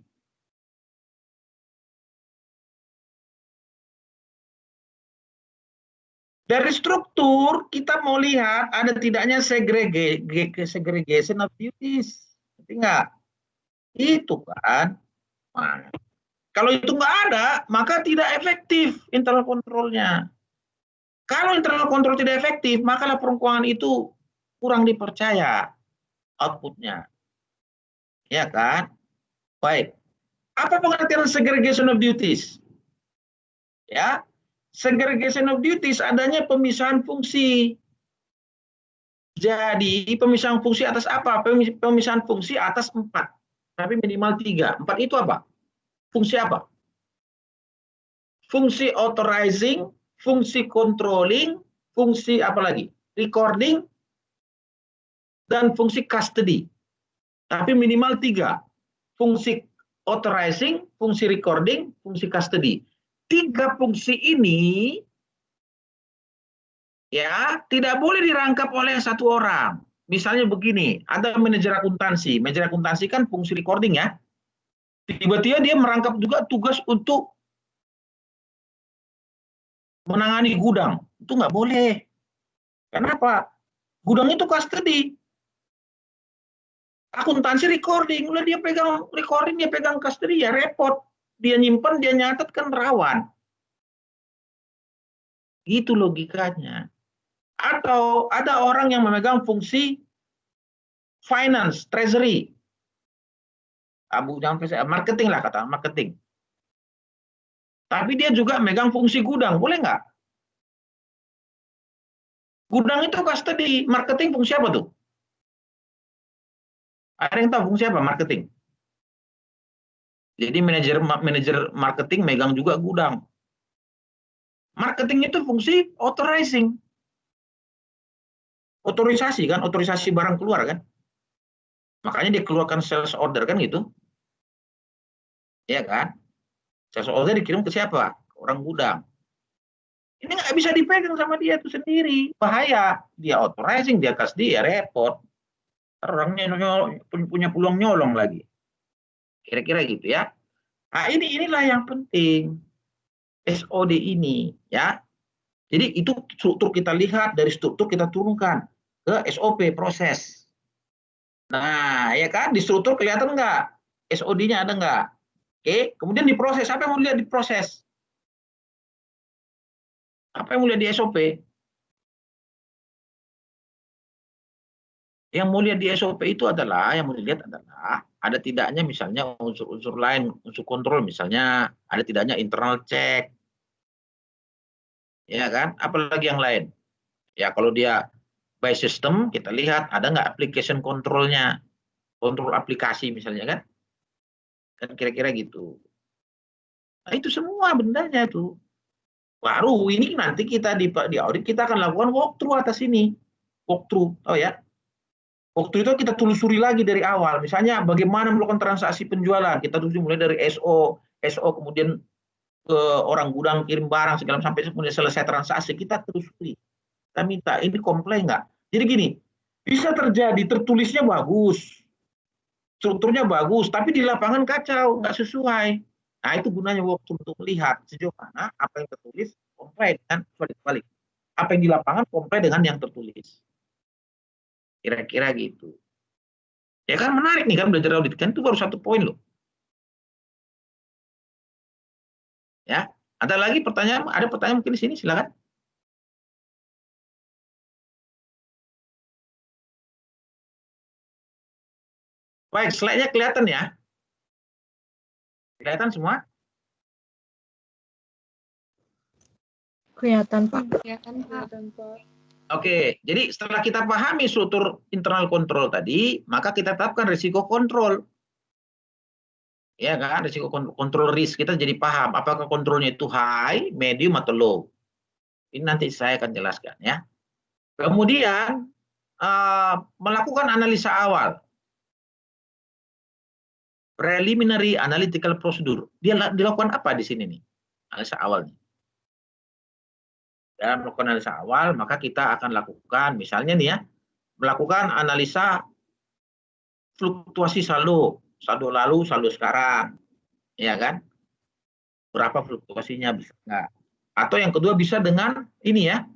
Dari struktur kita mau lihat ada tidaknya segregation of duties. Ngerti nggak? Itu kan. Nah, kalau itu nggak ada, maka tidak efektif internal kontrolnya. Kalau internal kontrol tidak efektif, maka laporan keuangan itu kurang dipercaya outputnya. Ya kan? Baik. Apa pengertian segregation of duties? Ya, segregation of duties adanya pemisahan fungsi. Jadi pemisahan fungsi atas apa? Pemisahan fungsi atas 4, tapi minimal 3. 4 itu apa? Fungsi apa? Fungsi authorizing, fungsi controlling, fungsi apa lagi? Recording, dan fungsi custody. Tapi minimal 3. Fungsi authorizing, fungsi recording, fungsi custody. 3 fungsi ini ya tidak boleh dirangkap oleh satu orang. Misalnya begini, ada manajer akuntansi. Manajer akuntansi kan fungsi recording ya. Tiba-tiba dia merangkap juga tugas untuk menangani gudang. Itu nggak boleh. Kenapa? Gudang itu custody. Akuntansi recording. Udah dia pegang recording, dia pegang custody, ya repot. Dia nyimpen, dia nyatet, kan rawan. Itu logikanya. Atau ada orang yang memegang fungsi finance, treasury, marketing lah kata marketing. Tapi dia juga megang fungsi gudang, boleh nggak? Gudang itu custody, marketing fungsi apa tuh? Ada yang tahu fungsi apa marketing? Jadi manajer marketing megang juga gudang. Marketing itu fungsi authorizing. Otorisasi kan, otorisasi barang keluar kan. Makanya dikeluarkan sales order kan gitu. Iya kan? Sales order dikirim ke siapa? Ke orang gudang. Ini nggak bisa dipegang sama dia itu sendiri. Bahaya. Dia authorizing, dia custody, ya repot. Orangnya punya peluang nyolong lagi. Kira-kira gitu ya. Nah, inilah yang penting. SOD ini ya. Jadi itu struktur kita lihat, dari struktur kita turunkan ke SOP, proses. Nah, ya kan, di struktur kelihatan nggak? SOD-nya ada nggak? Oke, kemudian diproses. Apa yang mau lihat diproses? Apa yang mau lihat di SOP? Yang mau lihat di SOP itu adalah, yang mau dilihat adalah ada tidaknya misalnya unsur-unsur lain, unsur kontrol, misalnya ada tidaknya internal check. Ya kan? Apalagi yang lain. Ya kalau dia by system, kita lihat ada nggak application controlnya, kontrol aplikasi misalnya kan? Kan kira-kira gitu. Nah itu semua bendanya tuh. Baru ini nanti kita di audit kita akan lakukan walkthrough atas ini. Walkthrough, oh ya. Waktu itu kita telusuri lagi dari awal. Misalnya bagaimana melakukan transaksi penjualan. Kita telusuri mulai dari SO kemudian ke orang gudang kirim barang segala sampai kemudian selesai transaksi. Kita telusuri. Kita minta ini komplain nggak. Jadi gini, bisa terjadi tertulisnya bagus, strukturnya bagus, tapi di lapangan kacau, nggak sesuai. Nah itu gunanya waktu untuk melihat sejauh mana apa yang tertulis komplain dan balik. Apa yang di lapangan komplain dengan yang tertulis. Kira-kira gitu. Ya kan menarik nih kan belajar audit kan, itu baru 1 poin loh. Ya, ada lagi pertanyaan? Ada pertanyaan mungkin di sini, silakan. Baik, slide-nya kelihatan ya? Kelihatan semua? Kelihatan, Pak. Kelihatan, Pak. Oke, jadi setelah kita pahami struktur internal control tadi, maka kita tetapkan risiko kontrol. Ya kan, risiko kontrol risk kita jadi paham apakah kontrolnya itu high, medium atau low. Ini nanti saya akan jelaskan ya. Kemudian melakukan analisa awal. Preliminary analytical procedure. Dia dilakukan apa di sini nih? Analisa awal nih. Dalam melakukan analisa awal, maka kita akan lakukan misalnya nih ya, melakukan analisa fluktuasi saldo lalu, saldo sekarang, ya kan? Berapa fluktuasinya bisa enggak? Atau yang kedua bisa dengan ini ya,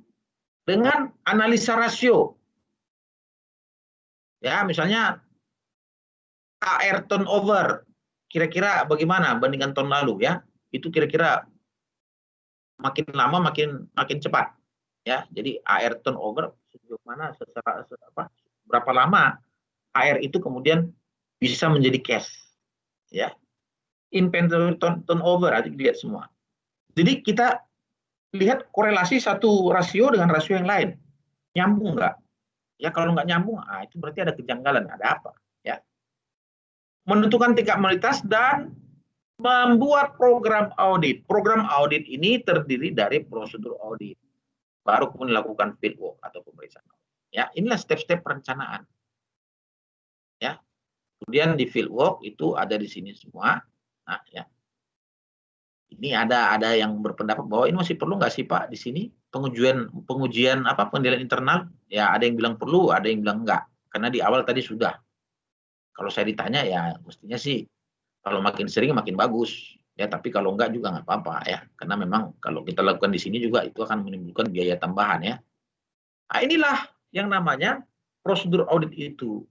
dengan analisa rasio. Ya, misalnya AR turnover, kira-kira bagaimana bandingkan tahun lalu ya? Itu kira-kira makin lama makin cepat ya. Jadi AR turnover sejauh mana berapa lama AR itu kemudian bisa menjadi cash ya. Inventory turnover ada dilihat semua. Jadi kita lihat korelasi satu rasio dengan rasio yang lain. Nyambung nggak? Ya kalau nggak nyambung, itu berarti ada kejanggalan, ada apa? Ya. Menentukan tingkat moralitas dan membuat program audit. Program audit ini terdiri dari prosedur audit. Baru kemudian lakukan fieldwork atau pemeriksaan. Ya, inilah step-step perencanaan. Ya. Kemudian di fieldwork itu ada di sini semua. Nah, ya. Ini ada yang berpendapat bahwa ini masih perlu nggak sih Pak di sini pengujian penilaian internal? Ya, ada yang bilang perlu, ada yang bilang enggak. Karena di awal tadi sudah. Kalau saya ditanya ya mestinya sih kalau makin sering makin bagus. Ya, tapi kalau enggak juga nggak apa-apa ya. Karena memang kalau kita lakukan di sini juga itu akan menimbulkan biaya tambahan ya. Nah, inilah yang namanya prosedur audit itu.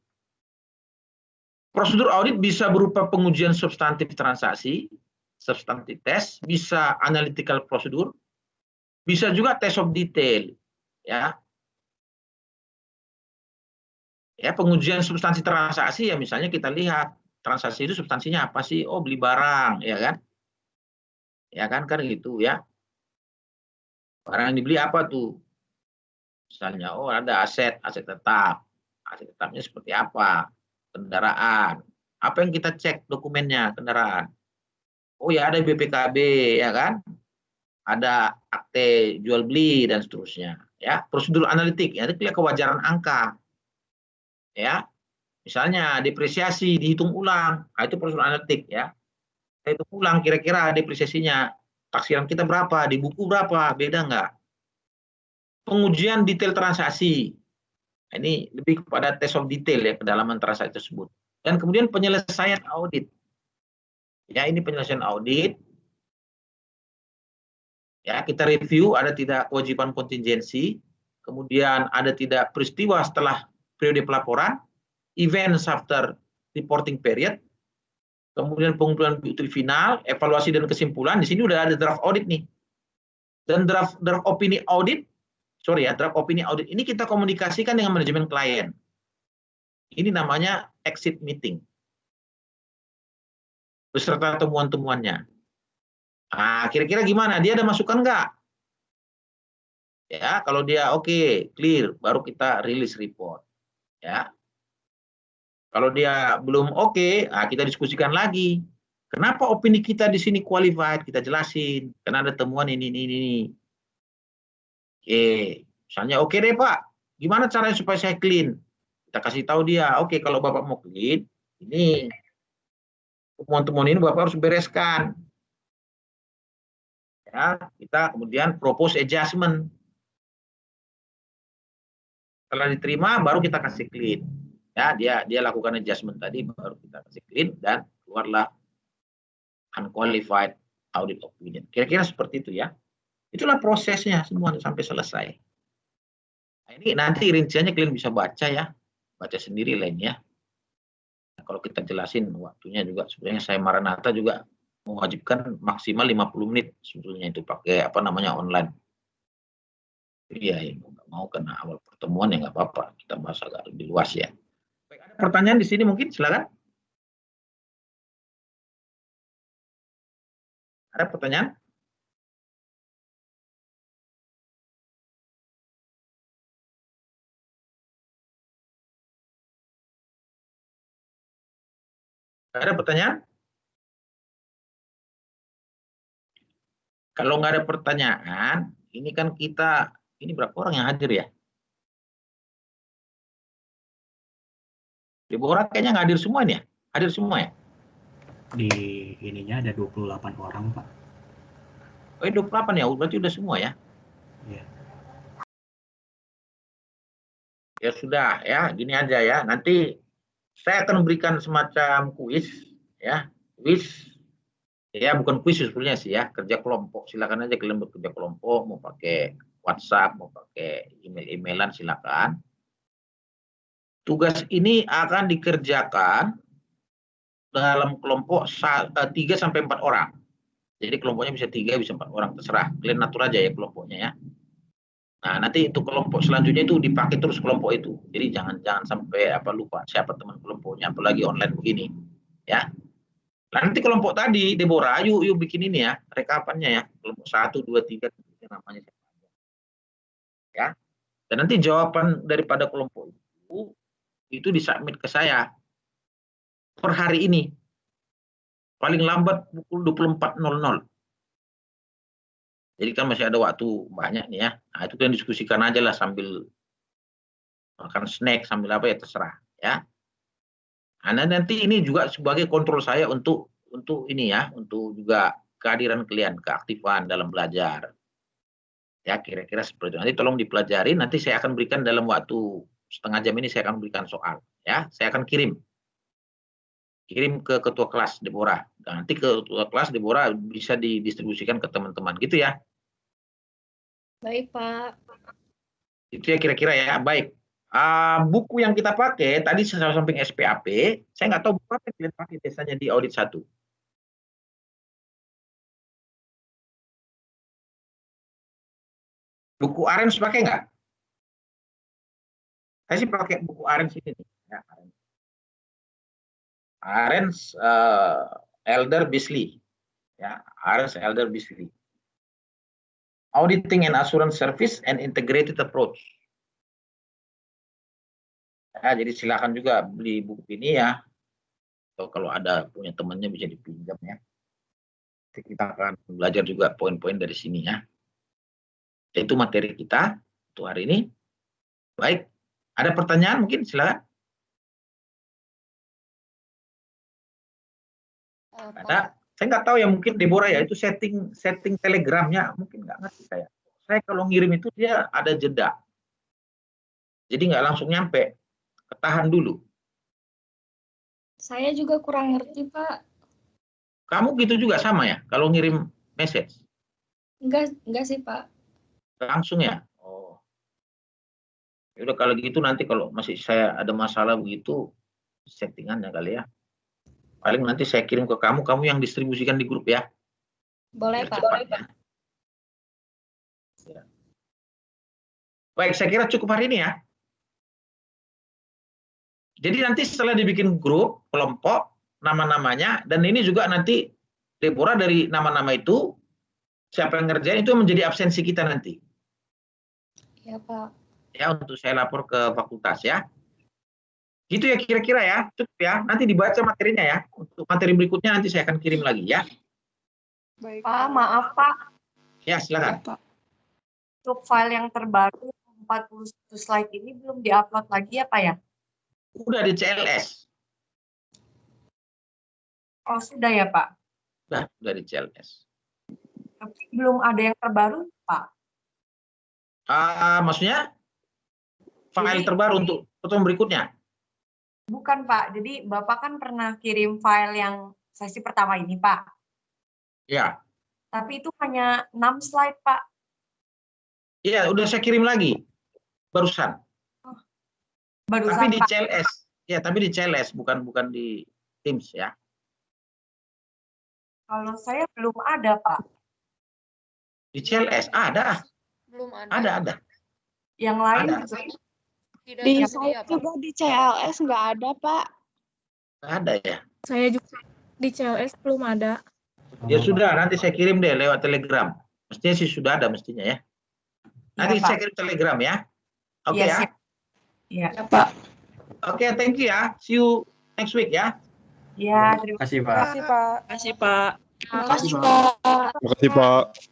Prosedur audit bisa berupa pengujian substantif transaksi, substantif test, bisa analytical prosedur, bisa juga test of detail, ya. Ya, pengujian substansi transaksi ya misalnya kita lihat transaksi itu substansinya apa sih? Oh, beli barang, ya kan? Ya kan gitu ya. Barang yang dibeli apa tuh? Misalnya, oh ada aset tetap. Aset tetapnya seperti apa? Kendaraan. Apa yang kita cek dokumennya kendaraan? Oh ya ada BPKB, ya kan? Ada akte jual beli dan seterusnya. Ya, prosedur analitik, ya, itu kewajaran angka. Ya, misalnya depresiasi dihitung ulang, itu prosedur analitik ya. Kita hitung ulang kira-kira depresiasinya taksiran kita berapa, di buku berapa, beda nggak? Pengujian detail transaksi. Ini lebih kepada test of detail ya kedalaman transaksi tersebut. Dan kemudian penyelesaian audit. Ya, ini penyelesaian audit. Ya, kita review ada tidak kewajiban kontingensi, kemudian ada tidak peristiwa setelah periode pelaporan, events after reporting period, kemudian pengumpulan bukti final, evaluasi dan kesimpulan. Di sini udah ada draft audit nih. Dan draft opini audit, draft opini audit ini kita komunikasikan dengan manajemen klien. Ini namanya exit meeting. Beserta temuan-temuannya. Nah, kira-kira gimana? Dia ada masukan nggak? Ya, kalau dia oke, clear, baru kita rilis report. Ya. Kalau dia belum oke, kita diskusikan lagi. Kenapa opini kita di sini qualified? Kita jelasin. Karena ada temuan ini. Oke, misalnya oke deh Pak. Gimana caranya supaya saya clean? Kita kasih tahu dia, oke kalau Bapak mau clean, ini temuan-temuan ini Bapak harus bereskan. Ya, kita kemudian propose adjustment. Setelah diterima baru kita kasih clean. Ya, dia lakukan adjustment tadi baru kita kasih clean dan keluarlah unqualified audit opinion. Kira-kira seperti itu ya. Itulah prosesnya semua sampai selesai. Nah, ini nanti rinciannya kalian bisa baca ya. Baca sendiri lainnya. Nah, kalau kita jelasin waktunya juga sebenarnya saya Maranatha juga mewajibkan maksimal 50 menit sebetulnya itu pakai online. Iya, ya, nggak mau karena awal pertemuan ya nggak apa-apa. Kita bahas agak lebih luas ya. Baik, ada pertanyaan di sini mungkin silakan. Ada pertanyaan? Ada pertanyaan? Kalau nggak ada pertanyaan, ini kan kita, ini berapa orang yang hadir ya? Deborah kayaknya nggak hadir semua nih ya? Hadir semua ya? Di ininya ada 28 orang, Pak. Oh, 28 ya? Berarti udah semua ya? Iya. Ya sudah ya, gini aja ya. Nanti saya akan berikan semacam kuis ya. Kuis ya, bukan kuis sebetulnya sih ya, kerja kelompok. Silakan aja kalian bekerja kelompok, mau pakai WhatsApp, mau pakai email-emailan silakan. Tugas ini akan dikerjakan dalam kelompok 3 sampai 4 orang. Jadi kelompoknya bisa 3, bisa 4 orang, terserah. Kalian atur aja ya kelompoknya ya. Nah, nanti itu kelompok selanjutnya itu dipakai terus kelompok itu. Jadi jangan sampai lupa siapa teman kelompoknya, apalagi online begini. Ya. Nah, nanti kelompok tadi, Deborah, yuk bikin ini ya, rekapannya ya. Kelompok 1, 2, 3, namanya siapa. Ya. Dan nanti jawaban daripada kelompok itu disubmit ke saya per hari ini. Paling lambat pukul 24.00. Jadi kan masih ada waktu banyak nih ya. Nah, itu kan diskusikan aja lah sambil makan snack, sambil apa ya terserah ya. Nah, nanti ini juga sebagai kontrol saya untuk ini ya, untuk juga kehadiran kalian, keaktifan dalam belajar. Ya, kira-kira seperti itu. Nanti tolong dipelajari, nanti saya akan berikan dalam waktu setengah jam ini saya akan berikan soal ya. Saya akan kirim ke ketua kelas Deborah. Dan nanti ketua kelas Deborah bisa didistribusikan ke teman-teman gitu ya. Baik, Pak. Itu ya kira-kira ya. Baik. Buku yang kita pakai tadi samping SPAP, saya nggak tahu buku apa yang kalian pakai biasanya di audit 1. Buku Arens pakai nggak? Saya sih pakai buku Arens ini nih. Ya, Arens Elder Bisley. Ya, Arens Elder Bisley. Auditing and Assurance Service and Integrated Approach. Ya, jadi silakan juga beli buku ini ya. Atau kalau ada punya temannya bisa dipinjam ya. Kita akan belajar juga poin-poin dari sini ya. Itu materi kita untuk hari ini. Baik, ada pertanyaan mungkin silakan. Ada. Saya nggak tahu ya, mungkin Deborah ya itu setting telegramnya mungkin nggak ngerti saya. Saya kalau ngirim itu dia ada jeda. Jadi nggak langsung nyampe, ketahan dulu. Saya juga kurang ngerti, Pak. Kamu gitu juga sama ya kalau ngirim message? Enggak sih, Pak. Langsung ya? Oh. Ya udah kalau gitu nanti kalau masih saya ada masalah begitu settingannya kali ya. Paling nanti saya kirim ke kamu yang distribusikan di grup ya. Boleh, Biar Pak. cepat, ya. Ya. Baik, saya kira cukup hari ini ya. Jadi nanti setelah dibikin grup, kelompok, nama-namanya, dan ini juga nanti Deborah dari nama-nama itu, siapa yang ngerjain itu menjadi absensi kita nanti. Ya, Pak. Ya, untuk saya lapor ke fakultas ya. Gitu ya kira-kira ya, cukup ya. Nanti dibaca materinya ya. Untuk materi berikutnya nanti saya akan kirim lagi ya. Baik. Pak, maaf Pak. Ya, silakan. Untuk file yang terbaru 41 slide ini belum diupload lagi ya Pak ya? Udah di CLS. Oh, sudah ya Pak? Udah di CLS. Tapi belum ada yang terbaru Pak? Maksudnya? File Jadi, terbaru untuk pertemuan berikutnya? Bukan Pak, jadi Bapak kan pernah kirim file yang sesi pertama ini Pak. Ya. Tapi itu hanya 6 slide Pak. Iya, udah saya kirim lagi. Barusan. Barusan Tapi di Pak. CLS. Ya, tapi di CLS, bukan di Teams ya. Kalau saya belum ada Pak. Di CLS ada. Belum ada. Ada. Yang lain Ada. juga. Tidak Di tersedia, saya Pak. juga di CLS nggak ada, Pak. Nggak ada ya. Saya juga di CLS belum ada. Ya sudah, nanti saya kirim deh lewat Telegram. Mestinya sih sudah ada mestinya ya. Nanti Iya, saya Pak. kirim Telegram ya. Oke Iya, ya. siap. Iya. Ya, Pak. Oke, thank you ya. See you next week ya. Iya, terima Terima kasih, Pak. Terima kasih, Pak. Terima kasih, Pak. Terima kasih, Pak. Terima kasih, Pak.